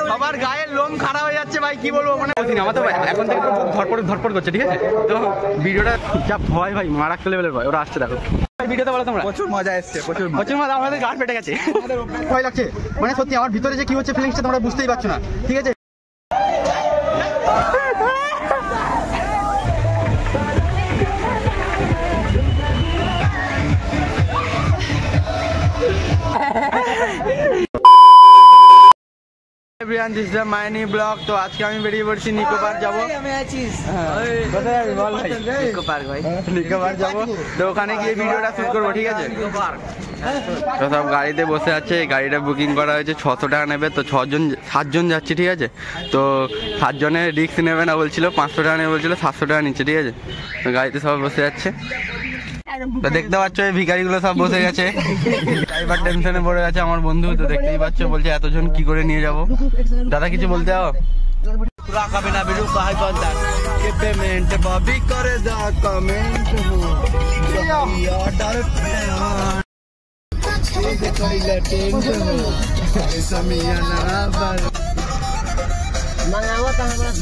সবার গায়ের লোম খারাপ হয়ে যাচ্ছে ভাই, কি বলবো মানে আমার তো এখন থেকে ধরপড় করছে, ঠিক আছে? তো ভিডিওটা যা ভয় ভাই, মারাত্মক লেভেলের ভয়। ওরা আসছে দেখো ভিডিওতে, বলো তোমরা। প্রচুর মজা এসছে, প্রচুর মজা। আমাদের গান পেটে গেছে, ভয় লাগছে মানে সত্যি। আমার ভিতরে যে কি হচ্ছে ফিলিংসটা তোমরা বুঝতেই পারছো না, ঠিক আছে? Everyone, this is a my new blog. তো আজকে আমি বেরিয়ে পড়ছি নিকো পার্ক যাবো। কোথায় যাবি বল ভাই? নিকো পার্ক ভাই, নিকো পার্ক যাবো। তো ওখানে গিয়ে ভিডিওটা শুট করবো, ঠিক আছে? তো সব গাড়িতে বসে আছে, গাড়িটা বুকিং করা হয়েছে, 600 টাকা নেবে। তো 7জন যাচ্ছি, ঠিক আছে? তো 7 জনের রিস্ক নেবে না বলছিল, 500 টাকা নেবে বলছিল, 700 টাকা নিচ্ছে, ঠিক আছে? তো গাড়িতে সব বসে যাচ্ছে। তো দেখতে পাচ্ছ এই ভিখারিগুলো সব বসে গেছে, ড্রাইভার টেনশনে পড়ে গেছে আমার বন্ধু। তো দেখতেই পাচ্ছ, বলছে এতজন কি করে নিয়ে যাবো। দাদা কিছু বলতে যাও? রাখাবে না ভিডিও কাহাই পঞ্চাশ কে পেমেন্ট ববি করে দা comment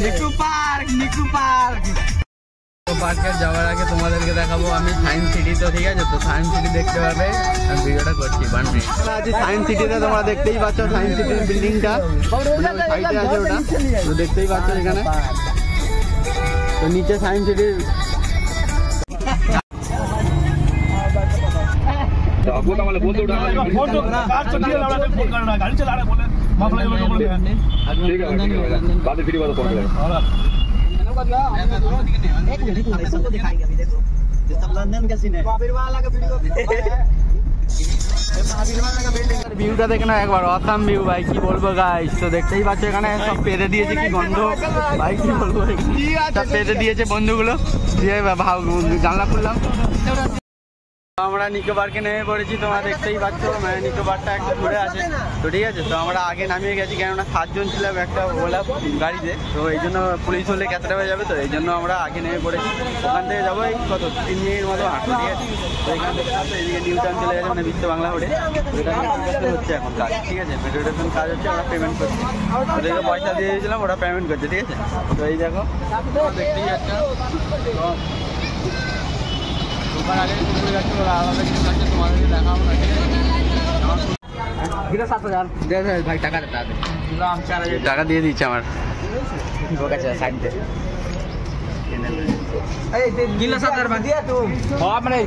Nicco park. Nicco park পার্কে যাওয়ার আগে তোমাদেরকে দেখাবো আমি সায়েন্স সিটি। তো ঠিক আছে, তো সায়েন্স সিটি দেখতে পাবে, আমি ভিডিওটা করছি 1 মিনিট। আজ সায়েন্স সিটিতে তোমরা দেখতেই পাচ্ছ সায়েন্স সিটির বিল্ডিংটা সাইডে আছে, ওটা তো দেখতেই পাচ্ছ এখানে। তো নিচে সায়েন্স সিটির ভিউটা দেখে না একবার, অসাম ভিউ ভাই, কি বলবো গাইস। তো দেখতেই পাচ্ছ এখানে সব পেতে দিয়েছে, কি গন্ধ ভাই, কি বলবো, সব পেতে দিয়েছে বন্ধুগুলো দিয়ে জানলা খুললাম। আমরা নিকো পার্কে নেমে পড়েছি, তোমরা দেখতেই পাচ্ছ। মানে নিকো পার্কটা একটু ঘুরে আছে, তো ঠিক আছে? তো আমরা আগে নামিয়ে গেছি, কেননা 7 জন ছিলাম একটা ওলা গাড়িতে। তো এই জন্য পুলিশ হলে ক্যাতটা হয়ে যাবে, তো এই জন্য আমরা আগে নেমে পড়েছি। ওখান থেকে যাবো এই কত 3 মিনিটের মতো হাঁটবো, ঠিক আছে? তো এখানে দেখতে পাচ্ছ এদিকে নিউ টাউন চলে গেছে, মানে বিশ্ব বাংলা হোটে। এটা মেট্রোস্টেশন হচ্ছে এখন কাজ, ঠিক আছে? মেট্রোস্টেশন কাজ হচ্ছে, আমরা পেমেন্ট করছি। ওদেরকে পয়সা দিয়ে দিয়েছিলাম, ওরা পেমেন্ট করছে, ঠিক আছে? তো এই দেখো দেখতেই যাচ্ছে ওখানে আগে যাচ্ছে, ওরা আলাদা কিছু যাচ্ছে, তোমাদেরকে দেখাবো না, ঠিক আছে? ভাই টাকা টাকা দিয়ে দিচ্ছে আমার মানে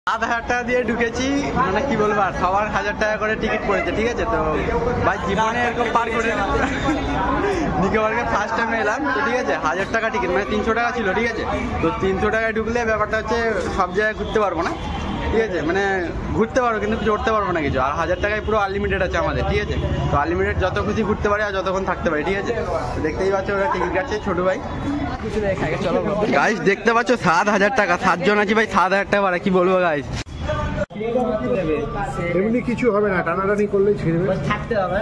7,000 টাকা দিয়ে ঢুকেছি, মানে কি বলবো, আর সবার 1000 টাকা করে টিকিট পড়েছে, ঠিক আছে? তো ভাই জীবনে এরকম পার করে নিকো পার্কে ফার্স্ট টাইম এলাম, তো ঠিক আছে? 1000 টাকা টিকিট, মানে 300 টাকা ছিল, ঠিক আছে? তো 300 টাকায় ঢুকলে ব্যাপারটা হচ্ছে সব জায়গায় ঘুরতে পারবো না, ঠিক আছে? মানে ঘুরতে পারবো কিন্তু চড়তে পারবো না কিছু। আর 1000 টাকায় পুরো আনলিমিটেড আছে আমাদের, ঠিক আছে? তো আনলিমিটেড যত খুশি ঘুরতে পারি আর যতক্ষণ থাকতে পারি, ঠিক আছে? দেখতেই পাচ্ছ ওরা টিকিট কাটছে, ছোট ভাই। গাইস দেখতে পাচ্ছ 7,000 টাকা, 7 জন আছি ভাই, 7,000 টাকা ভাড়া, কি বলবো গাইস। এমনি কিছু হবে না, টানাটানি করলেই ছেড়ে থাকতে হবে।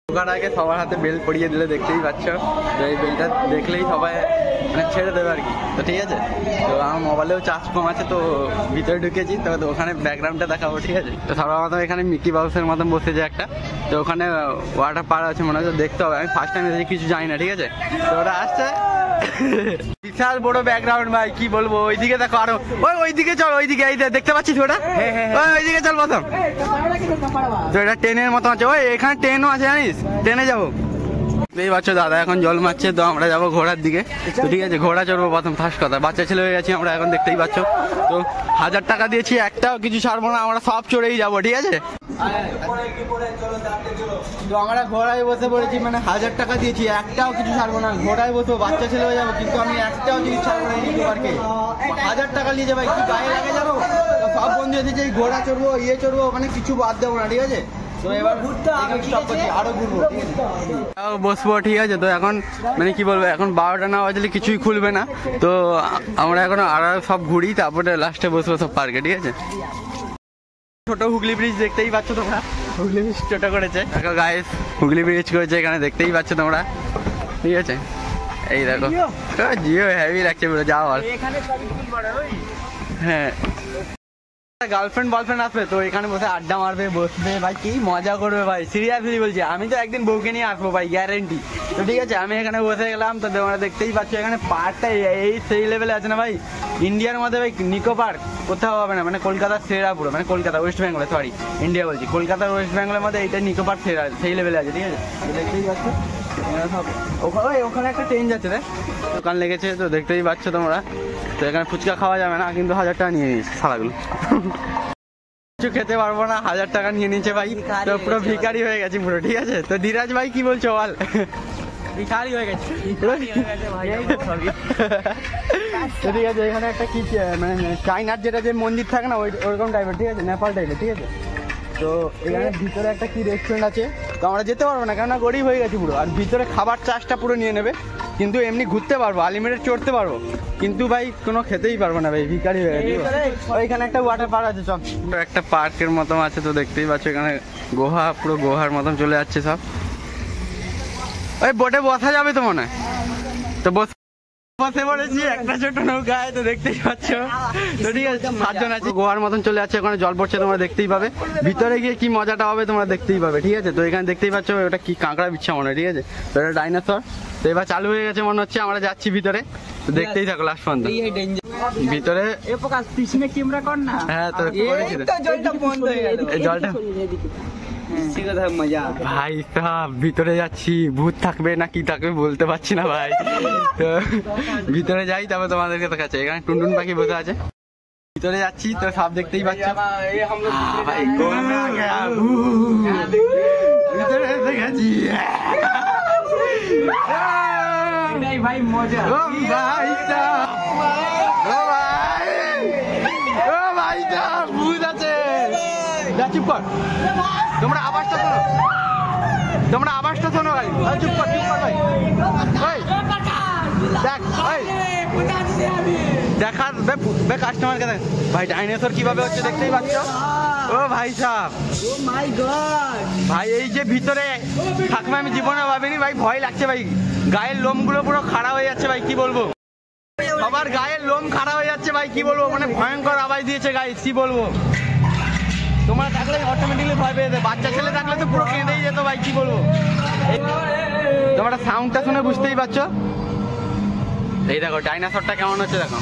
ঢোকার আগে সবার হাতে বেল পরিয়ে দিলে দেখতেই পাচ্ছ, এই বেলটা দেখলেই সবাই মানে ছেড়ে দেবে আর কি। তো ঠিক আছে, তো আমার মোবাইলেও চার্জ কম আছে, তো ভিতরে ঢুকেছি। তো ওখানে ব্যাকগ্রাউন্ডটা দেখাবো, ঠিক আছে? তো সবার মতো এখানে মিকি মাউসের মতন বসেছে একটা, তো ওখানে ওয়াটার পার্ক আছে মনে হয়, দেখতে হবে। আমি ফার্স্ট টাইম কিছু জানি না, ঠিক আছে? তো ওরা আসছে, বিশাল বড় ব্যাকগ্রাউন্ড ভাই, কি বলবো। ওইদিকে দেখো, আরো ওইদিকে চল, ওইদিকে এই দেখতে পাচ্ছিস ওটা, ওইদিকে চল প্রথম। তো এটা ট্রেনের মতো আছে, ওই এখানে ট্রেনও আছে জানিস, ট্রেনে যাবো। এই বাচ্চা দাদা এখন জল মারছে, তো আমরা যাবো ঘোড়ার দিকে। তো ঠিক আছে, ঘোড়া চড়বো প্রথম, ফার্স্ট কথা। বাচ্চা ছেলে হয়ে গেছি আমরা এখন, দেখতেই পাচ্ছ। তো 1000 টাকা দিয়েছি, একটাও কিছু ছাড়বো না, আমরা সব চড়েই যাবো, ঠিক আছে? তো আমরা ঘোড়ায় বসে পড়েছি, মানে 1000 টাকা দিয়েছি, একটাও কিছু ছাড়বো না, ঘোড়ায় বসবো, বাচ্চা ছেলে হয়ে যাবো, কিন্তু আমি একটাও জিনিস ছাড়বো না নিকো পার্কে। 1000 টাকা নিয়ে যাবো, কি গায়ে লাগে যাবো? সব বন্ধু এসেছে, ঘোড়া চড়বো, ইয়ে চড়বো, মানে কিছু বাদ দেবো না, ঠিক আছে? তো এবার আরো ঘুরবো, বসবো, ঠিক আছে? তো এখন মানে কি বলবো, এখন 12টা না বাজলে কিছুই খুলবে না। তো আমরা এখন আরো সব ঘুরি, তারপরে লাস্টে বসবো সব পার্কে, ঠিক আছে? ছোট হুগলি ব্রিজ দেখতেই পাচ্ছ তোমরা, হুগলি ব্রিজ ছোট করেছে দেখো গাইস, হুগলি ব্রিজ করেছে এখানে, দেখতেই পাচ্ছ তোমরা, ঠিক আছে? এই দেখো জিও হেভি লাগছে পুরো, যাও আর হ্যাঁ। গার্লফ্রেন্ড বয়ফ্রেন্ড আসবে তো এখানে বসে আড্ডা মারবে, বসবে ভাই, কি মজা করবে ভাই। সিরিয়াসলি বলছি, আমি তো একদিন বউকে নিয়ে আসবো ভাই, গ্যারেন্টি। তো ঠিক আছে, আমি এখানে বসে গেলাম। তো তোমরা দেখতেই পাচ্ছ এখানে পার্কটা এই সেই লেভেলে আছে না ভাই, ইন্ডিয়ার মধ্যে ভাই নিকো পার্ক কোথাও হবে না। মানে কলকাতার সেরা পুরো, মানে কলকাতা ওয়েস্ট বেঙ্গলে, সরি ইন্ডিয়া বলছি, কলকাতার ওয়েস্ট বেঙ্গলের মধ্যে এইটা নিকো পার্ক সেরা, সেই লেভেলে আছে। ঠিক আছে, তো দেখতেই পাচ্ছ ওখানে একটা ট্রেন যাচ্ছে রে, দোকান লেগেছে তো দেখতেই পাচ্ছ তোমরা। তো এখানে ফুচকা খাওয়া যাবে না, কিন্তু 1000 টাকা নিয়ে নিয়েছে সারাগুলো। কিছু খেতে পারবো না, 1000 টাকা নিয়ে নিচ্ছে ভাই। তো পুরো ভিখারি হয়ে গেছি পুরো। ঠিক আছে, তো ধীরাজ ভাই কি বলছো বল? ভিখারি হয়ে গেছে। তো ঠিক আছে, এখানে একটা কি মানে চাইনার যেটা যে মন্দির থাকে না ওরকম টাইপের, ঠিক আছে, নেপাল টাইপের। ঠিক আছে, তো এখানে ভিতরে একটা কি রেস্টুরেন্ট আছে, তো আমরা যেতে পারবো না কেননা গরিব হয়ে গেছি পুরো। আর ভিতরে খাবার চার্জটা পুরো নিয়ে নেবে, কিন্তু এমনি ঘুরতে পারবো, আনলিমিটেড চড়তে পারবো, কিন্তু ভাই কোনো খেতেই পারবো না ভাই, ভিখারি হয়ে গেছে। ওইখানে একটা ওয়াটার পার্ক আছে, চল একটা পার্কের মতন আছে। তো দেখতেই পাচ্ছ এখানে গুহা, পুরো গুহার মতন চলে যাচ্ছে সব। ওই বোটে বসা যাবে তো মনে হয়, তো বসে পড়েছি একটা ছোট নৌকায়। তো দেখতেই পাচ্ছ, তো ঠিক আছে 7 জন আছে। গোয়ার মতন চলে যাচ্ছে, ওখানে জল পড়ছে, তোমরা দেখতেই পাবে। ভিতরে গিয়ে কি মজাটা হবে তোমরা দেখতেই পাবে। ঠিক আছে, তো এখানে দেখতেই পাচ্ছ ওটা কি কাঁকড়া বিচ্ছা মনে হয়। ঠিক আছে, তো এটা ডাইনোসর। তো এবার চালু হয়ে গেছে মনে হচ্ছে, আমরা যাচ্ছি ভিতরে। তো দেখতেই থাকো লাস্ট পর্যন্ত ভিতরে। হ্যাঁ, তো জলটা ভাই সাহেব ভিতরে যাচ্ছি, ভূত থাকবে না কি থাকবে বলতে পারছি না ভাই। তো ভিতরে যাই, তারপর তোমাদেরকে দেখাচ্ছে। এখানে টুনটুন পাখি বসে আছে, ভিতরে যাচ্ছি তো সব দেখতেই পাচ্ছ ভাই। ভিতরে দেখেছি ভাই, মজা ভাই, ও ভাই ভূত আছে। চুপ কর, তোমরা আওয়াজটা শোনো, তোমরা আওয়াজটা শোনো ভাই। চুপ কর, চুপ কর ভাই। দেখ ভাই, দেখা কাস্টমারকে দেখ ভাই, ডাইনোসর কিভাবে হচ্ছে দেখতেই পাচ্ছ। ও ভাই সাহেব, ভাই এই যে ভিতরে থাকবে আমি জীবনে ভাবিনি ভাই, ভয় লাগছে ভাই। গায়ের লোমগুলো পুরো খাড়া হয়ে যাচ্ছে ভাই, কি বলবো, সবার গায়ের লোম খাড়া হয়ে যাচ্ছে ভাই, কি বলবো। মানে ভয়ঙ্কর আওয়াজ দিয়েছে গায়ে, কি বলবো। তোমরা থাকলে অটোমেটিকলি ভয় পেয়ে যেতে, বাচ্চা ছেলে থাকলে তো পুরো কেঁদেই যেত ভাই, কি বলবো। তোমরা সাউন্ডটা শুনে বুঝতেই পারছো। এই দেখো ডাইনোসরটা কেমন হচ্ছে দেখো।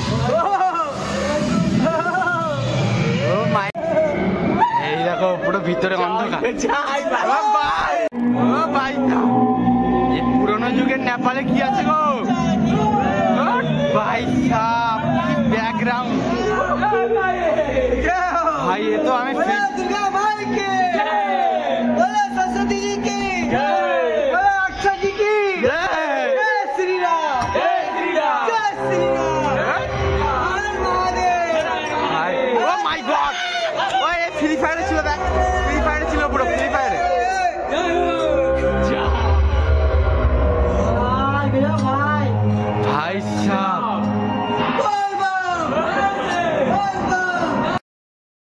ও মাই, এই দেখো পুরো ভিতরে অন্ধকার। ও ভাই, এই পুরোনো যুগের নেপালে কি আছে গো ভাই সাহেব, ব্যাকগ্রাউন্ড ভাই। এ তো আমি ফ্রি ফায়ারে ছিল, দেখ ফ্রি ফায়ারে ছিল, পুরো ফ্রি ফায়ারে। ভাই সাহেব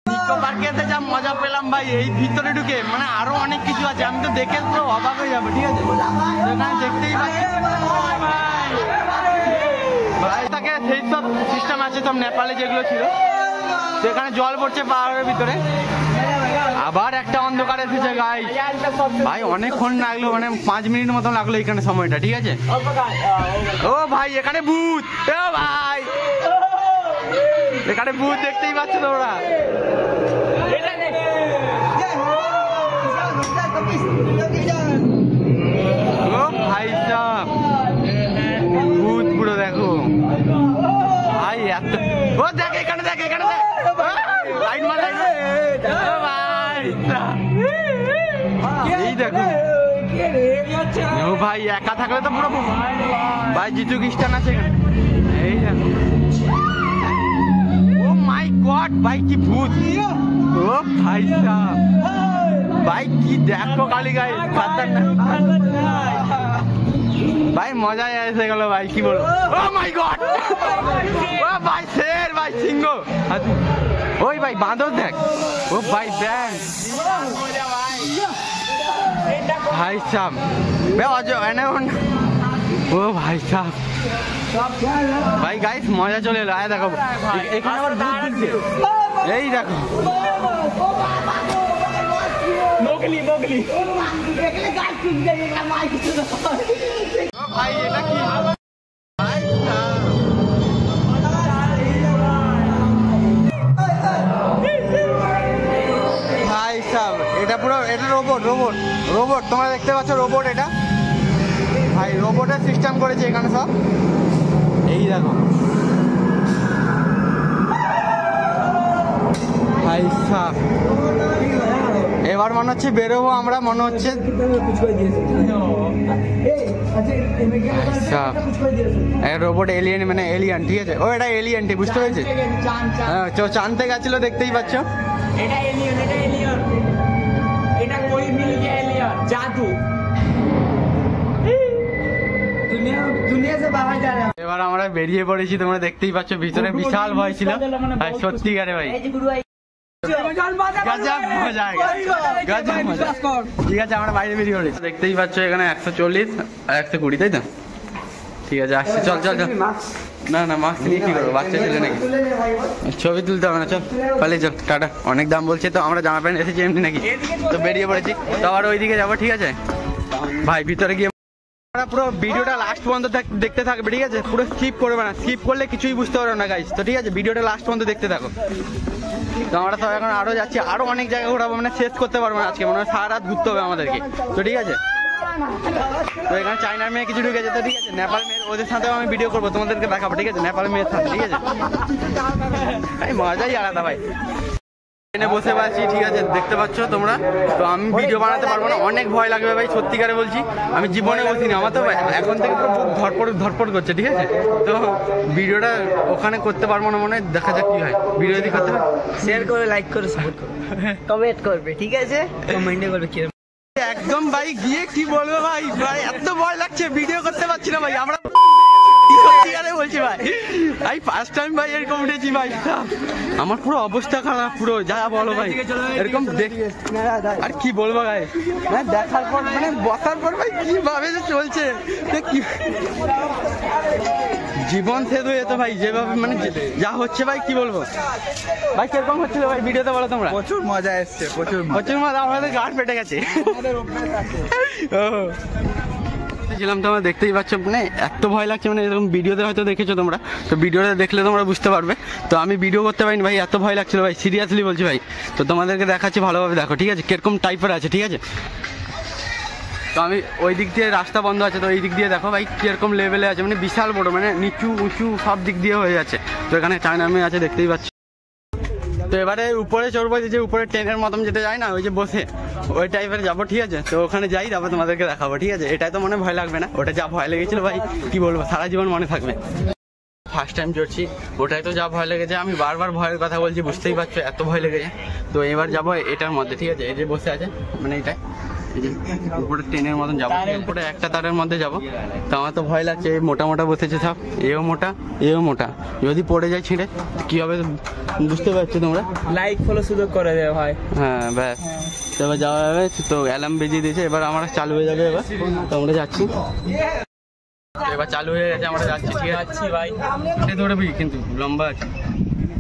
নিকো পার্কে এসে যা মজা পেলাম ভাই, এই ভিতরে ঢুকে মানে আরো অনেক কিছু আছে, আমি তো দেখে পুরো অবাক হয়ে যাবো। ঠিক আছে, এখানে দেখতেই পাচ্ছি ভাই, তাকে সেই সব সিস্টেম আছে সব নেপালে যেগুলো ছিল। সেখানে জল পড়ছে পাহাড়ের ভিতরে, আবার একটা অন্ধকার এসেছে গাইস ভাই। অনেকক্ষণ লাগলো, মানে 5 মিনিট মতন লাগলো এখানে সময়টা। ঠিক আছে, ও ভাই এখানে ভূত, ও ভাই এখানে ভূত দেখতেই পাচ্ছ তোমরা। ও ভাই সাহেব ভূত পুরো দেখো ভাই, এত ও দেখ এখানে, দেখ এখানে, দেখ লাইট মার, লাইট ভাই, এই দেখো। ও ভাই একা থাকলে তো পুরো ভাই যিশু খ্রিস্টান আছে এখানে, এই দেখো। ও মাই গড ভাই, কি ভূত। ও ভাই সাহেব ভাই কি দেখো কালী গায়ে, ভাই মজা এসে গেল ভাই, কি বলবো। ও মাই গড, ও ভাই শের, ভাই সিংহ, ওই ভাই বাঁদর দেখ, ও ভাই দেখ ভাই সাহেব, ও ভাই সাহেব ভাই গাইস মজা চলে এলো। আয় দেখো এখানে আবার ভূত দিচ্ছে। এই দেখো ভাই এটা কি ভাই সাহেব এটা পুরো এটা রোবট তোমরা দেখতে পাচ্ছ রোবট এটা ভাই রোবটের সিস্টেম করেছে এখানে সব এই দেখো ভাই সাহেব এবার মনে হচ্ছে বেরোবো আমরা মনে হচ্ছে রোবট এলিয়েন মানে এলিয়ান ঠিক আছে ও এটা এলিয়ানটি বুঝতে পেরেছি হ্যাঁ চাঁদতে গেছিল দেখতেই পাচ্ছ এবার আমরা বেরিয়ে পড়েছি তোমরা দেখতেই পাচ্ছ ভিতরে বিশাল ভয় ছিল ভাই সত্যিকারে ভাই ঠিক আছে আমরা বাইরে বেরিয়ে পড়েছি দেখতেই পাচ্ছ এখানে 140 আর 120 তাই তো ঠিক আছে আসছে চল চল চল না মাস্ক নিয়ে কি করবো বাচ্চা ছেলে নাকি ছবি তুলতে হবে না চল পালিয়ে চল টাটা অনেক দাম বলছে তো আমরা জামা প্যান্ট এসেছি এমনি নাকি তো বেরিয়ে পড়েছি তো আবার ওইদিকে যাবো ঠিক আছে ভাই ভিতরে গিয়ে পুরো ভিডিওটা লাস্ট পর্যন্ত দেখতে থাকবে ঠিক আছে পুরো স্কিপ করবে না স্কিপ করলে কিছুই বুঝতে পারবে না গাইস তো ঠিক আছে ভিডিওটা লাস্ট পর্যন্ত দেখতে থাকো তো আমরা তো এখন আরো যাচ্ছি আরো অনেক জায়গা ঘোরাবো মানে শেষ করতে পারবো না আজকে মনে হয় সারা রাত ঘুরতে হবে আমাদেরকে তো ঠিক আছে তো এখানে চায়নার মেয়ে কিছু ঢুকেছে তো ঠিক আছে নেপাল মেয়ে ওদের সাথেও আমি ভিডিও করবো তোমাদেরকে দেখাবো ঠিক আছে নেপাল মেয়ের সাথে ঠিক আছে মজাই আলাদা ভাই এনে বসে পাচ্ছি ঠিক আছে দেখতে পাচ্ছ তোমরা তো আমি ভিডিও বানাতে পারবো না অনেক ভয় লাগবে ভাই সত্যিকারে বলছি আমি জীবনে বসিনি আমার তো এখন থেকে পুরো ধরপড় করছে ঠিক আছে তো ভিডিওটা ওখানে করতে পারবো না মনে হয় দেখা যাক কি হয় ভিডিও যদি করতে হয় শেয়ার করে লাইক করে সাপোর্ট করবে কমেন্ট করবে ঠিক আছে কমেন্টে করবে কি একদম ভাই গিয়ে কি বলবো ভাই ভাই এত ভয় লাগছে ভিডিও করতে পারছি না ভাই আমরা বলছি ভাই ফার্স্ট টাইম ভাই এরকম উঠেছি ভাই আমার পুরো অবস্থা খারাপ পুরো যা বলো ভাই এরকম আর কি বলবো ভাই মানে দেখার পর মানে বসার পর ভাই কিভাবে যে চলছে জীবন শেষ হয়ে যেত ভাই যেভাবে মানে যা হচ্ছে ভাই কি বলবো ভাই কিরকম হচ্ছিল ভাই ভিডিওতে বলো তোমরা প্রচুর মজা এসছে প্রচুর মজা আমাদের গাড় ফেটে গেছে ছিলাম তোমরা দেখতেই পাচ্ছ মানে এত ভয় লাগছে মানে এরকম ভিডিওতে হয়তো দেখেছো তোমরা তো ভিডিওটা দেখলে তোমরা বুঝতে পারবে তো আমি ভিডিও করতে পারিনি ভাই এত ভয় লাগছিল ভাই সিরিয়াসলি বলছি ভাই তো তোমাদেরকে দেখাচ্ছি ভালোভাবে দেখো ঠিক আছে কিরকম টাইপের আছে ঠিক আছে তো আমি ওই দিক দিয়ে রাস্তা বন্ধ আছে তো এই দিক দিয়ে দেখো ভাই কিরকম লেভেলে আছে মানে বিশাল বড় মানে নিচু উঁচু সব দিক দিয়ে হয়ে যাচ্ছে তো এখানে চায়না মেয়ে আছে দেখতেই পাচ্ছি তো এবারে উপরে চড়বো যে উপরে ট্রেনের মতন যেতে যায় না ওই যে বসে ওই টাইপের যাবো ঠিক আছে তো ওখানে যাই তারপর তোমাদেরকে দেখাবো ঠিক আছে এটাই তো মনে ভয় লাগবে না ওটা যা ভয় লেগেছিল ভাই কি বলবো সারা জীবন মনে থাকবে ফার্স্ট টাইম চড়ছি ওটাই তো যা ভয় লেগেছে আমি বারবার ভয়ের কথা বলছি বুঝতেই পারছো এত ভয় লেগেছে তো এবার যাবো এটার মধ্যে ঠিক আছে এই যে বসে আছে মানে এটাই উপরে ট্রেনের মতন যাবো উপরে একটা তারের মধ্যে যাবো তো আমার তো ভয় লাগছে মোটা মোটা বসেছে সব এও মোটা যদি পড়ে যায় ছিঁড়ে কি হবে বুঝতে পারছো তোমরা লাইক ফলো সুযোগ করে দেবে ভাই হ্যাঁ ব্যাস এবার যাওয়া যাবে তো অ্যালার্ম বেজিয়ে দিয়েছে এবার আমরা চালু হয়ে যাবে এবার তো আমরা যাচ্ছি এবার চালু হয়ে গেছে আমরা যাচ্ছি ঠিক আছে ভাই ধরবি কিন্তু লম্বা আছে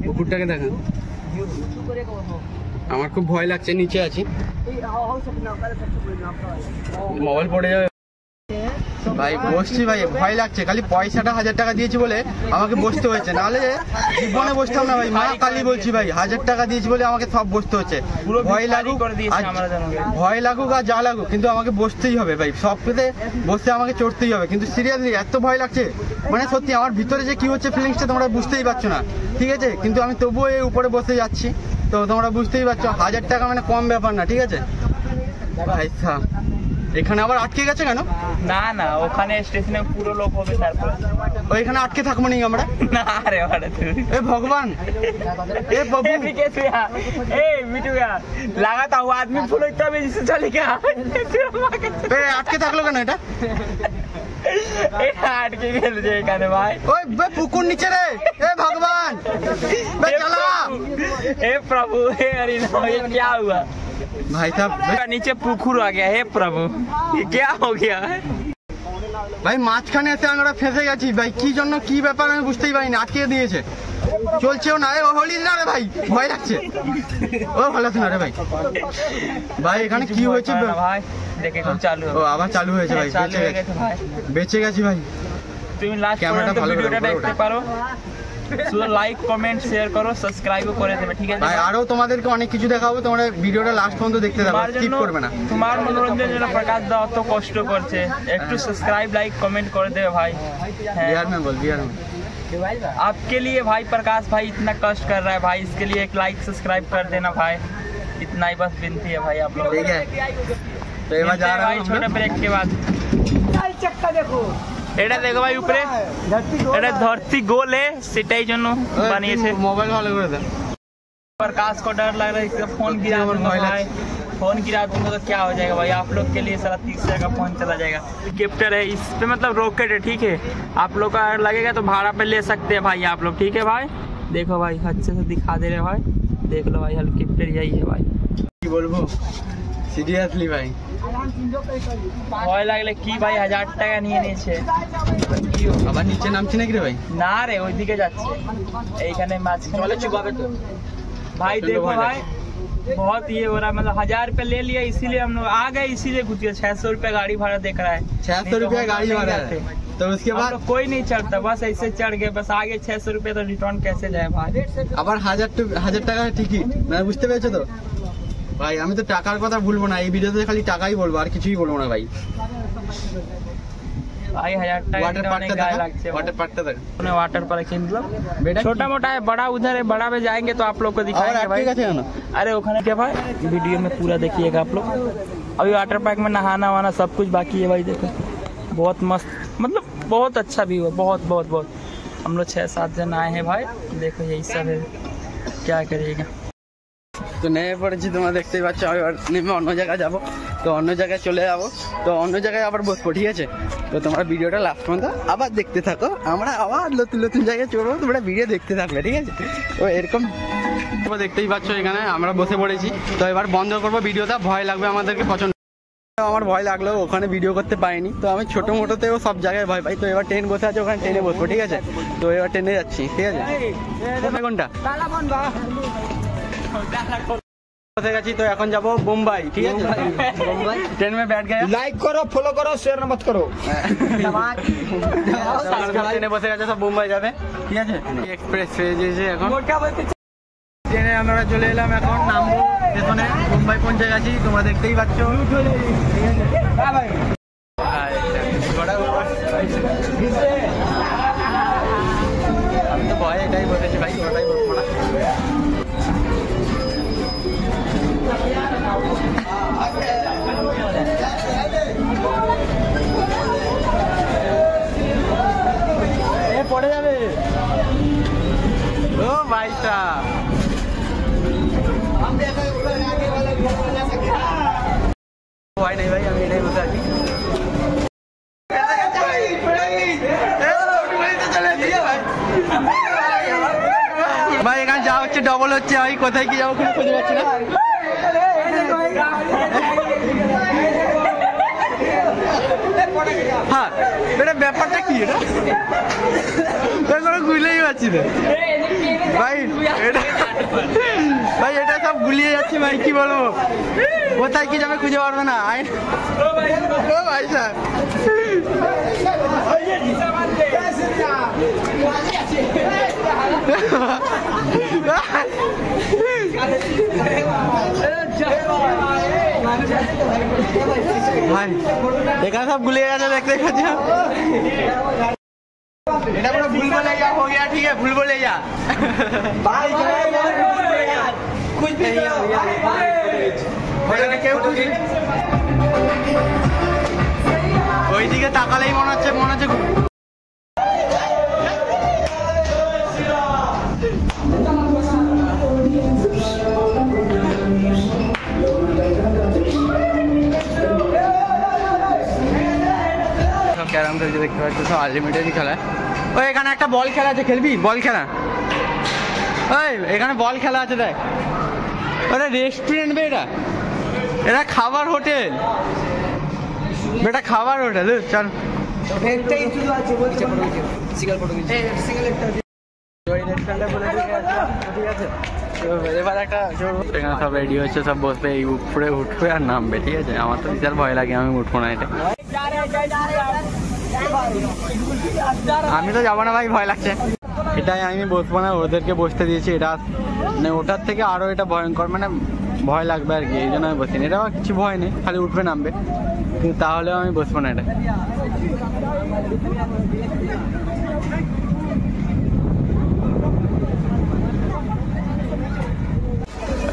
কুকুরটাকে দেখা আমার খুব ভয় লাগছে নিচে আছি মোবাইল পড়ে যাবে ভাই বসছি ভাই ভয় লাগছে খালি পয়সাটা 1000 টাকা দিয়েছি বলে আমাকে বসতে হয়েছে নাহলে জীবনে বসতাম না ভাই মা কালী বলছি ভাই 1000 টাকা দিয়েছি বলে আমাকে সব বসতে হচ্ছে ভয় লাগুক আর যা লাগুক কিন্তু আমাকে বসতেই হবে ভাই সব পেতে বসতে আমাকে চড়তেই হবে কিন্তু সিরিয়াসলি এত ভয় লাগছে মানে সত্যি আমার ভিতরে যে কি হচ্ছে ফিলিংসটা তোমরা বুঝতেই পারছো না ঠিক আছে কিন্তু আমি তবুও এই উপরে বসে যাচ্ছি তো তোমরা বুঝতেই পারছো 1000 টাকা মানে কম ব্যাপার না ঠিক আছে ভাই সাহেব এখানে আবার আটকে গেছে কেন না ওখানে স্টেশনে পুরো লোক হবে তারপরে ওইখানে আটকে থাকবো নি আমরা না রে বাড়া তুই এ ভগবান এ বাবু ए मिठू यार लगाता हुआ आदमी फुल इतना भी जिससे चले क्या এ আটকে থাকলো কেন এটা ए আটকে গেল যে এখানে ভাই ওই বে পুকুর নিচে রে এ ভগবান বে চলা हे प्रभु हे हरि नाम ये क्या हुआ भाई साहब नीचे पुकुर आ गया हे प्रभु ये क्या हो गया ভাই মাঝখানে এসে আমরা ফেঁসে গেছি ভাই কি জন্য কি ব্যাপার আমি বুঝতেই পারিনি আটকে দিয়েছে চলছেও না রে, ও হলি না রে ভাই, ভয় লাগছে। ও ভালো আছে না রে ভাই। ভাই এখানে কি হয়েছে ভাই? দেখে এখন চালু ও আবার চালু হয়েছে ভাই, চালু হয়ে গেছে ভাই। বেঁচে গেছি ভাই। তুমি লাস্ট ক্যামেরাটা পর্যন্ত ভালো করে ভিডিওটা উপরে দেখতে ওঠা। পারো, শুধু লাইক কমেন্ট শেয়ার করো, সাবস্ক্রাইবও করে দেবে, ঠিক আছে ভাই আরো তোমাদেরকে অনেক কিছু দেখাবো, তোমরা ভিডিওটা লাস্ট পর্যন্ত দেখতে থাকো, তোমার স্কিপ জন্য, করবে না। তোমার মনোরঞ্জনের জন্য প্রকাশ দা অত কষ্ট করছে, একটু সাবস্ক্রাইব লাইক कमेंट कर दे भाई। बिहार में बोल, बिहार में। आपके लिए भाई प्रकाश भाई इतना कष्ट कर रहा है भाई, इसके लिए एक लाइक सब्सक्राइब कर देना भाई, इतना ही बस विनती है भाई आप लोग। ठीक है, तो ये बार जा रहा भाई हूँ छोटे ब्रेक के बाद এটা দেখো ভাই উপরে, এটা ধরती गोल है সেটাই জন্য বানিয়েছে। मोबाइल वाले করে दे। प्रकाश को डर लग रहा है कि फोन गिरा दूंगा भाई, फोन गिरा दूंगा तो क्या हो जाएगा भाई, आप लोग के लिए सारा 30,000 का फोन चला जाएगा। हेलीकॉप्टर है, इस पे मतलब रॉकेट है, ठीक है, आप लोग का लगेगा तो भाड़ा पे ले सकते हैं भाई आप लोग, ठीक है भाई। देखो भाई अच्छे से दिखा दे रहे भाई, देख लो भाई हेलीकॉप्टर यही है भाई। কি বলবো সিরিয়াসলি ভাই, ভয় লাগলে কি ভাই, 1000 টাকা নিয়ে নিয়েছে। আবার নিচে নামছি নাকি রে ভাই? না রে ওইদিকে যাচ্ছে, এইখানে মাঝখানে চলে চুকাবে তো भाई। चलो देखो भाई, भाई बहुत ये हो रहा है, मतलब 1000 रुपये ले लिया इसीलिए हम लोग आ गए, इसीलिए घुस गए। 600 रुपये गाड़ी भाड़ा देख रहा है, 600 रुपया गाड़ी भाड़ा है, तो उसके हम बाद लोग कोई नहीं चढ़ता, बस ऐसे चढ़ गए, बस आगे 600 रुपये तो रिटर्न कैसे जाए भाई। আবার 1000 টাকা টিকিট, মানে বুঝতে পেরেছো তো ভাই। আমি তো টাকার কথা ভুলবো না, এই ভিডিওতে খালি টাকাই বলবো, আর কিছুই বলবো না ভাই। भाई 1000 টাকা वाटर पार्क অনেক गाय लगছে, वाटर पार्क तक वाटर पार्क मतलब बेटा छोटा मोटा है, बड़ा उधर है, बड़ा में जाएंगे तो आप लोग को और दिखाएंगे भाई। ठीक है ना। अरे ओखाने क्या भाई, वीडियो में पूरा देखिएगा आप लोग। अभी वाटर पार्क में नहाना वाना सब कुछ बाकी है भाई, देखो बहुत मस्त, मतलब बहुत अच्छा व्यू है, बहुत बहुत बहुत। हम लोग 6-7 जन आए हैं भाई, देखो यही सब है, क्या करिएगा। তো নেমে পড়েছি, তোমরা দেখতেই পাচ্ছ। আমি এবার নেমে অন্য জায়গায় যাবো, তো অন্য জায়গায় চলে যাবো, তো অন্য জায়গায় আবার বসবো, ঠিক আছে। তো তোমরা ভিডিওটা লাস্ট পর্যন্ত আবার দেখতে থাকো, আমরা আবার নতুন নতুন জায়গায় চলবো, তোমরা ভিডিও দেখতে থাকবে, ঠিক আছে। তো এরকম তোমরা দেখতেই পাচ্ছ এখানে আমরা বসে পড়েছি। তো এবার বন্ধ করবো ভিডিওটা, ভয় লাগবে আমাদেরকে প্রচন্ড। আমার ভয় লাগলো, ওখানে ভিডিও করতে পারিনি, তো আমি ছোটো মোটোতেও সব জায়গায় ভয় পাই। তো এবার ট্রেন বসে আছে, ওখানে ট্রেনে বসবো, ঠিক আছে। তো এবার ট্রেনে যাচ্ছি, ঠিক আছে। কোনটা বসে গেছি, তো এখন যাবো মুম্বাই, ঠিক আছে। মুম্বাই ট্রেন में बैठ गए, লাইক করো, ফলো করো, শেয়ার মত করো। ট্রেনে বসে গেছে, সব মুম্বাই যাবে, ঠিক আছে। এক্সপ্রেস হয়ে গেছে এখন, ট্রেনে আমরা চলে এলাম, এখন নামবো স্টেশনে, মুম্বাই পৌঁছে গেছি, তোমরা দেখতেই পাচ্ছ, ঠিক আছে। আমি তো ভয় এটাই বসেছি ভাই, ওটাই বসবো না। পড়ে যাবে ও ভাইটা, ভয় নেই ভাই, আমি এটাই বসে আছি। ভাই এখানে যা হচ্ছে ডবল হচ্ছে ভাই, কোথায় কি যাবো খুঁজে পাচ্ছি না। হ্যাঁ এটা ব্যাপারটা কি, এটা কোনো গুলেই পাচ্ছি না ভাই, ভাই এটা সব গুলিয়ে যাচ্ছে ভাই, কি বলবো, কোথায় কি যাবে খুঁজে পারবে না। ও ভাই স্যার ভাই এখানে সব গুলিয়ে গেছে, দেখতে পাচ্ছি। এটা পুরো ভুল বলে যা हो गया, ठीक है, भूल बोले जा भाई, कुछ नहीं है, কেউ ওইদিকে তাকালেই মনে হচ্ছে ক্যারাম খেলছে, দেখতে পাচ্ছ সব আনলিমিটেডই খেলা। ওই এখানে একটা বল খেলা আছে, খেলবি বল খেলা? ওই এখানে বল খেলা আছে দেখ। ওটা রেস্টুরেন্ট বে, এটা খাবার হোটেল, বেটা খাবার হোটেল, চল। স্ট্যান্ডে বলে দিয়ে গেছিলাম, ঠিক আছে। তো এবার একটা এখানে সব রেডি হচ্ছে, সব বসবে, এই উপরে উঠবে আর নামবে, ঠিক আছে। আমার তো বিশাল ভয় লাগে, আমি উঠবো না এটা। আমি তো যাবো না ভাই, ভয় লাগছে। এটাই আমি বসবো না, ওদেরকে বসতে দিয়েছি। এটা মানে ওটার থেকে আরো এটা ভয়ঙ্কর, মানে ভয় লাগবে আর কি, এই জন্য আমি বসিনি। এটা কিছু ভয় নেই, খালি উঠবে নামবে, কিন্তু তাহলেও আমি বসবো না এটা।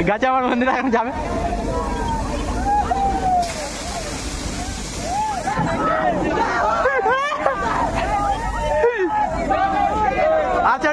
গাছে আমার বন্ধুরা এখন যাবে। আচ্ছা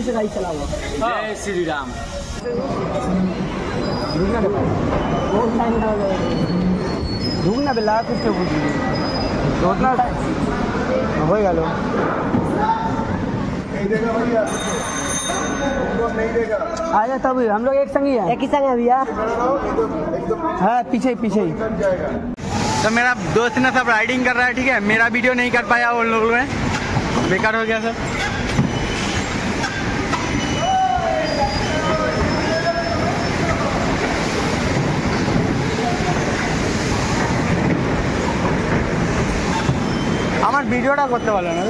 जय श्री राम। ঢুকনা বেলা কিছু বুঝিনি ঢোকনা হয়ে গেল। आजा तब हम लोग एक संग ही है, एक ही संग है भैया। हाँ पीछे पीछे ही। तो मेरा दोस्त ना सब राइडिंग कर रहा है, ठीक है। मेरा वीडियो नहीं कर पाया उन लोगों में, बेकार हो गया सब। আমার ভিডিওটা করতে পারলো না।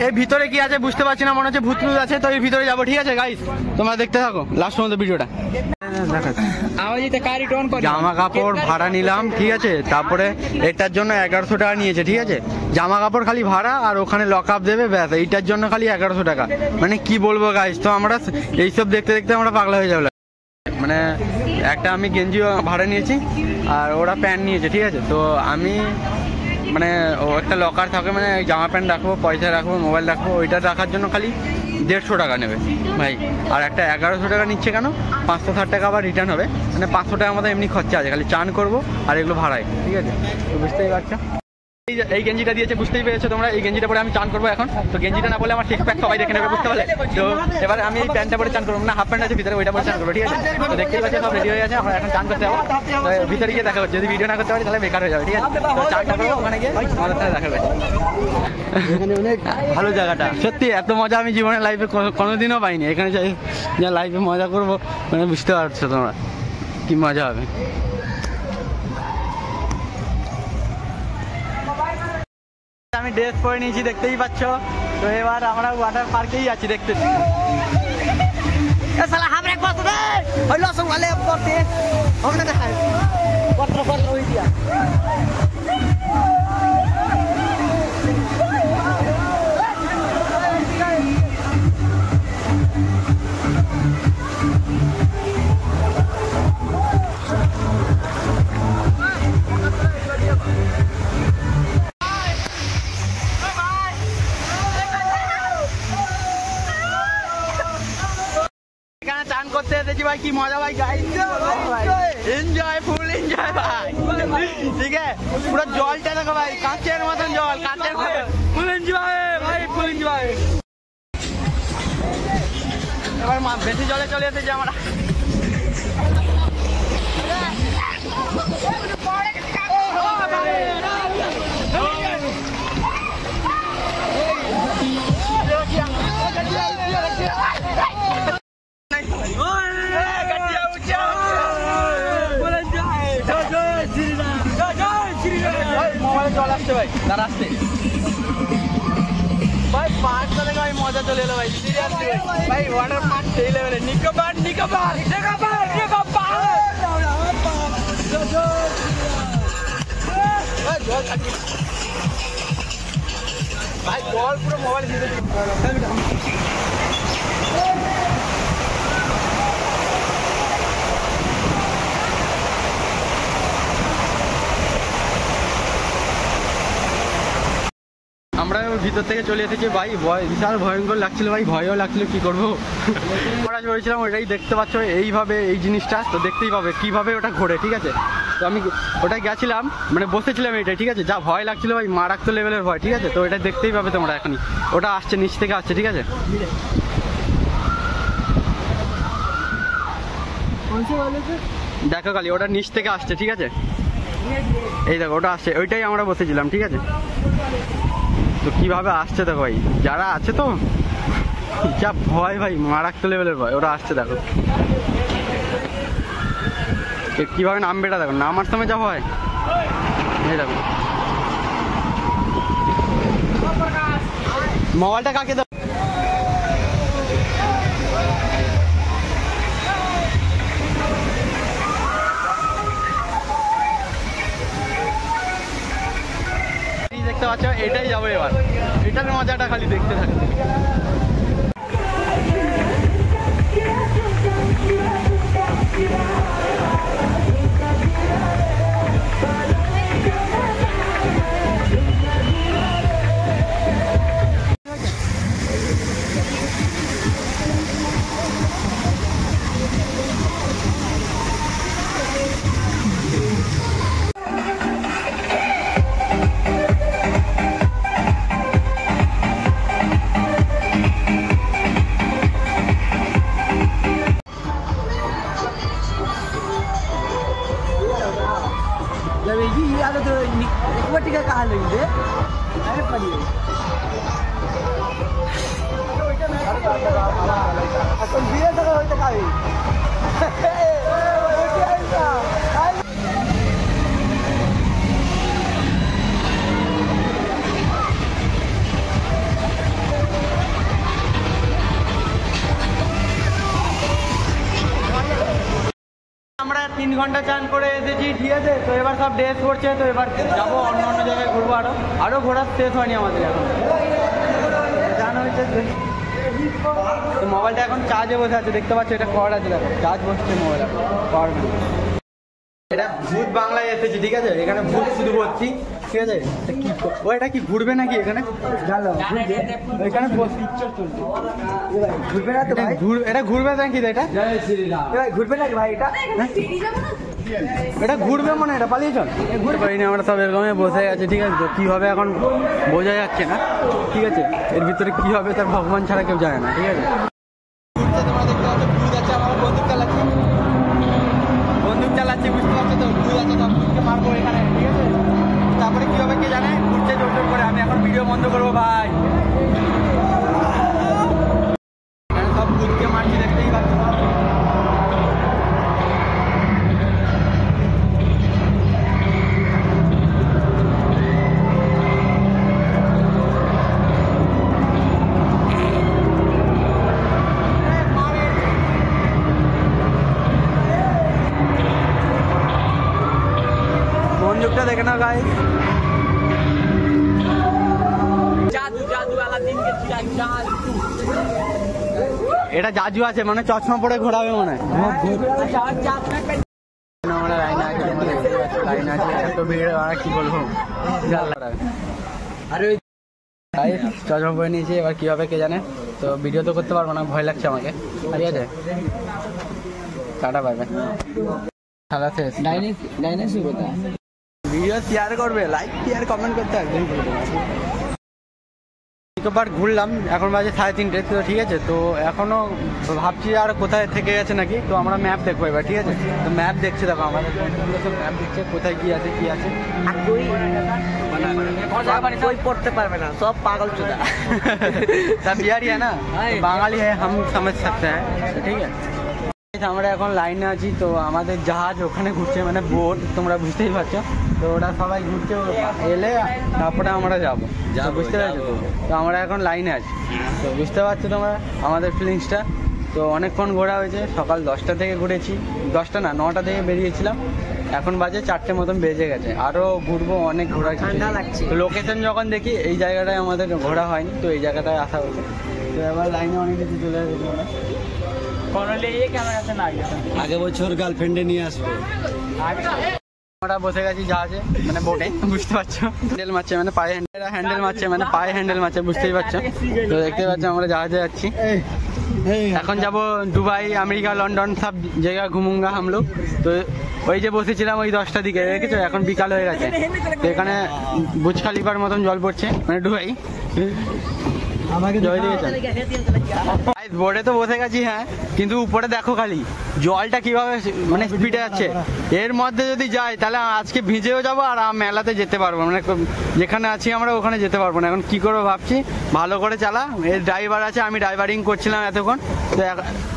এই ভিতরে কি আছে বুঝতে পারছি না, মনে হচ্ছে ভূত টুত আছে, তো এই ভিতরে যাবো, ঠিক আছে গাইস। তোমরা দেখতে থাকো লাস্ট পর্যন্ত ভিডিওটা। জামা কাপড় ভাড়া নিলাম, ঠিক আছে। তারপরে এটার জন্য 1100 টাকা নিয়েছে, ঠিক আছে। জামা কাপড় খালি ভাড়া, আর ওখানে লক আপ দেবে, ব্যাস। এইটার জন্য খালি 1100 টাকা। মানে কি বলবো গাইস, তো আমরা এইসব দেখতে দেখতে আমরা পাগলা হয়ে যাবো। মানে একটা আমি গেঞ্জি ভাড়া নিয়েছি, আর ওরা প্যান্ট নিয়েছে, ঠিক আছে। তো আমি মানে ও একটা লকার থাকে, মানে জামা প্যান্ট রাখবো, পয়সা রাখবো, মোবাইল রাখবো, ওইটা রাখার জন্য খালি 150 টাকা নেবে ভাই। আর একটা 1100 টাকা নিচ্ছে কেন, 560 টাকা আবার রিটার্ন হবে। মানে 500 টাকা আমাদের এমনি খরচা আছে, খালি চান করবো আর এগুলো ভাড়ায়, ঠিক আছে। তো বুঝতেই পারছো, এই গেঞ্জিটা দিয়েছে, বুঝতেই পেরেছো তোমরা। এই গেঞ্জিটা পরে আমি চান করবো এখন। তো গেঞ্জিটা না বলে আমার সিক্স প্যাক সবাই দেখে নেবে, বুঝতে পারলে। তো এবার আমি এই প্যান্টটা পরে চান করবো না, হাফ প্যান্ট আছে ভিতরে, ওইটা পরে চান করবো, ঠিক আছে। তো দেখতেই পাচ্ছি সব রেডি হয়ে গেছে, আমরা এখন চান করতে যাবো। তো ভিতরে গিয়ে দেখা হচ্ছে, যদি ভিডিও না করতে পারি তাহলে বেকার হয়ে যাবে, ঠিক আছে। তো চানটা করবো, ওখানে গিয়ে আমাদের সাথে দেখা হচ্ছে। এখানে অনেক ভালো জায়গাটা, সত্যি এত মজা আমি জীবনে লাইফে কোনোদিনও পাইনি। এখানে যা লাইফে মজা করবো, মানে বুঝতে পারছো তোমরা কি মজা হবে। আমি ড্রেস পরে নিয়েছি, দেখতেই পাচ্ছ। তো এবার আমরা ওয়াটার পার্কেই আছি, দেখতে। চান করতে এসেছি ভাই, কি মজা ভাই, এনজয়, ফুল এনজয় ভাই, ঠিক আছে। পুরো জলটা দেখো ভাই, কাঁচের মতন জল, কাঁচের ফুল এনজয় ভাই, ফুল এনজয়। এবার বেশি জলে চলে এসেছি আমরা। জল আসছে ভাই, তার আসছে। ভাই পার্কটা দেখে ভাই মজা চলে এলো ভাই সিরিয়াসলি ভাই ওয়াটার পার্ক সেই লেভেলে নিকোবর ভাই জল পুরো মোবাইল দিতে আমরা ভিতর থেকে চলে এসেছি ভাই বিশাল ভয়ঙ্কর লাগছিল ভাই ভয়ও লাগছিল কি করবো আমরা চলেছিলাম ওটাই দেখতে পাচ্ছ এইভাবে এই জিনিসটা তো দেখতেই পাবে কিভাবে ওটা ঘোরে ঠিক আছে তো আমি ওটাই গেছিলাম মানে বসেছিলাম এটাই ঠিক আছে যা ভয় লাগছিল ভাই মারাত্মক লেভেলের ভয় ঠিক আছে তো এটা দেখতেই পাবে তোমরা এখনই ওটা আসছে নিচ থেকে আসছে ঠিক আছে দেখো খালি ওটা নিচ থেকে আসছে ঠিক আছে এই দেখো ওটা আসছে ওইটাই আমরা বসেছিলাম ঠিক আছে তো কিভাবে আসছে দেখো ভাই যারা আছে তো যা ভয় ভাই মারাত্মক লেভেলের ভয় ওরা আসছে দেখো কিভাবে নামবে এটা দেখো নামার সময় যা ভয় এই দেখো মোবাইলটা কাকে দাও দেখতে পাচ্ছ এটাই যাবো এবার এটার মজাটা খালি দেখতে থাকবে আমরা 3 ঘন্টা চান করে এসেছি ঠিক আছে তো এবার সব ড্রেস করছে তো এবার যাবো অন্য অন্য জায়গায় ঘুরবো আরো ঘোরার শেষ হয়নি আমাদের এখন জানা হয়েছে তো মোবাইলটা এখন চার্জে বসে আছে দেখতে পাচ্ছ এটা কভার আছে দেখো চার্জ বসছে মোবাইল এখন কভার এটা ভূত বাংলায় এসেছি ঠিক আছে এখানে ভূত শুধু ভর্তি ঠিক আছে ও এটা কি ঘুরবে নাকি এখানে এখানে ঘুরবে না তো ভাই এটা ঘুরবে নাকি এটা ঘুরবে নাকি ভাই এটা ঘুরবে মানে এটা পালিয়ে চল ঘুরতে পারিনি আমরা সব এরকমই বসে আছে ঠিক আছে তো কী হবে এখন বোঝা যাচ্ছে না ঠিক আছে এর ভিতরে কী হবে তার ভগবান ছাড়া কেউ জানে না ঠিক আছে তোমরা দেখতে পাচ্ছ ভূত আছে আমার বন্দুক চালাচ্ছি বুঝতে পারছো তো ভূত আছে তো ভূতকে মারবো এখানে ঠিক আছে তারপরে কী হবে কে জানে ঘুরছে জোর জোর করে আমি এখন ভিডিও বন্ধ করবো ভাই সব ভূতকে মারছি দেখতেই পাচ্ছ বন্দুকটা দেখে নাও গাইস এটা জাদু আছে মানে চশমা পরে ঘোরাবে মনে হয় লাইন আছে এত ভিড় আর কি বলবো আরে চশমা পরে নিয়েছি এবার কি হবে কে জানে তো ভিডিও তো করতে পারবো না ভয় লাগছে আমাকে ঠিক আছে টাটা বাই বাই খেলা শেষ ভিডিও শেয়ার করবে লাইক শেয়ার কমেন্ট করতে একদম একবার ঘুরলাম এখন বাজে 3:30 তো ঠিক আছে তো এখনো ভাবছি আর কোথায় থেকে গেছে নাকি তো আমরা ম্যাপ দেখবো এবার ঠিক আছে তো ম্যাপ দেখছি দেখো আমাদের সব ম্যাপ দেখছে কোথায় কি আছে कोई पढ़ते पारबे ना सब पागल चुदा सब बिहारी है ना बांगाली है हम समझ सकते हैं ठीक है আমরা এখন লাইনে আছি তো আমাদের জাহাজ ওখানে ঘুরছে মানে বোট তোমরা বুঝতেই পারছো তো তো ওরা সবাই ঘুরছে, এলে তারপরে আমরা যাবো, বুঝতে পারছো তো? তো আমরা এখন লাইনে আছি, তো বুঝতে পারছো তোমরা আমাদের ফিলিংসটা। তো অনেকক্ষণ ঘোরা হয়েছে, সকাল 10টা থেকে ঘুরেছি, 10টা না 9টা থেকে বেরিয়েছিলাম, এখন বাজে 4টে মতন বেজে গেছে, আরও ঘুরবো, অনেক ঘোরা ঠান্ডা লাগছে। তো লোকেশন যখন দেখি এই জায়গাটায় আমাদের ঘোরা হয়নি, তো এই জায়গাটায় আসা হয়েছে। তো এবার লাইনে অনেক কিছু চলে গেছে, আগে বছর গার্লফ্রেন্ডে নিয়ে আসবে। আমরা বসে গেছি জাহাজে, মানে বোটে, বুঝতে পারছো? হ্যান্ডেল মারছে মানে পায়ে হ্যান্ডেল মারছে, মানে পায়ে হ্যান্ডেল মারছে, বুঝতেই পারছো। তো দেখতে পাচ্ছ আমরা জাহাজে যাচ্ছি, এখন যাব দুবাই, আমেরিকা, লন্ডন, সব জায়গা ঘুমুঙ্গা হাম লোক। তো ওই যে বসেছিলাম ওই 10টার দিকে, দেখেছো এখন বিকাল হয়ে গেছে। তো এখানে বুর্জ খালিফার মতন জল পড়ছে, মানে দুবাই বোর্ডে তো বসে গেছি, হ্যাঁ, কিন্তু উপরে দেখো খালি জলটা কিভাবে মানে স্পিডে যাচ্ছে। এর মধ্যে যদি যাই তাহলে আজকে ভিজেও যাবো আর মেলাতে যেতে পারবো, মানে যেখানে আছি আমরা ওখানে যেতে পারবো না। এখন কি করবো ভাবছি, ভালো করে চালা, এর ড্রাইভার আছে, আমি ড্রাইভারিং করছিলাম এতক্ষণ,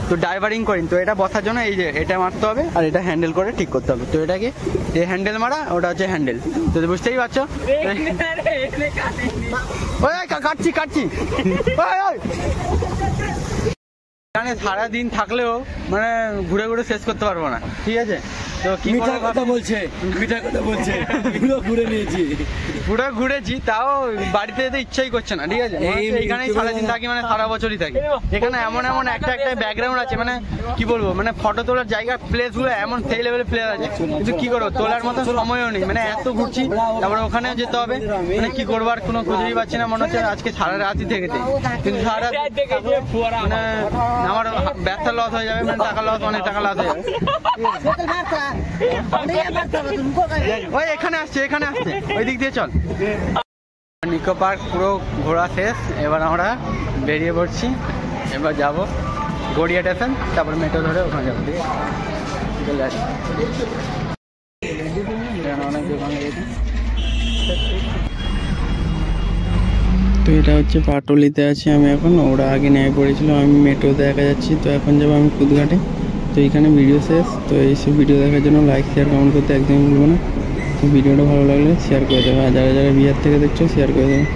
তো ড্রাইভারিং করি। তো এটা বসার জন্য এই যে এটা মারতে হবে আর এটা হ্যান্ডেল করে ঠিক করতে হবে। তো এটাকে এই হ্যান্ডেল মারা, ওটা হচ্ছে হ্যান্ডেল, তো বুঝতেই পারছো। কাটছি এখানে সারাদিন থাকলেও মানে ঘুরে ঘুরে শেষ করতে পারবো না, ঠিক আছে? তো কি কথা বলছে, মিঠা কথা বলছে, ঘুরে নিয়েছি, পুরো ঘুরেছি, তাও বাড়িতে যেতে ইচ্ছাই করছে না, ঠিক আছে? এইখানেই সারাদিন থাকি, মানে সারা বছরই থাকি। এখানে এমন এমন একটা ব্যাকগ্রাউন্ড আছে, মানে কি বলবো, মানে ফটো তোলার জায়গা, প্লেস গুলো এমন সেই লেভেলের প্লেস আছে, কিন্তু কি করবো, তোলার মতো সময়ও নেই, মানে এত ঘুরছি, তারপরে ওখানেও যেতে হবে, মানে কি করবো আর কোনো খুঁজেই পাচ্ছি না। মনে হচ্ছে আজকে সারা রাতই থেকেছে, কিন্তু সারা রাত মানে আমার ব্যবসা লস হয়ে যাবে, মানে টাকা লস, অনেক টাকা লস হয়ে যাবে। ওই এখানে আসছে ওই দিক দিয়ে চল। নিকো পার্ক পুরো ঘোরা শেষ, এবার আমরা বেরিয়ে পড়ছি, এবার যাব গড়িয়া স্টেশন, তারপর মেট্রো ধরে ওখানে যাবো, ঠিক আছে? চলে আসি, অনেক দোকান লেগেছে। তো এটা হচ্ছে পাটুলিতে আছি আমি এখন, ওরা আগে নেমে পড়েছিল, আমি মেট্রোতে একা যাচ্ছি। তো এখন যাবো আমি কুদঘাটে। তো এইখানে ভিডিও শেষ। তো এইসব ভিডিও দেখার জন্য লাইক, শেয়ার, কমেন্ট করতে একদমই ভুলবো না। তো ভিডিওটা ভালো লাগলে শেয়ার করে দেবে, আর যারা যারা বিহার থেকে দেখছো শেয়ার করে দেবে।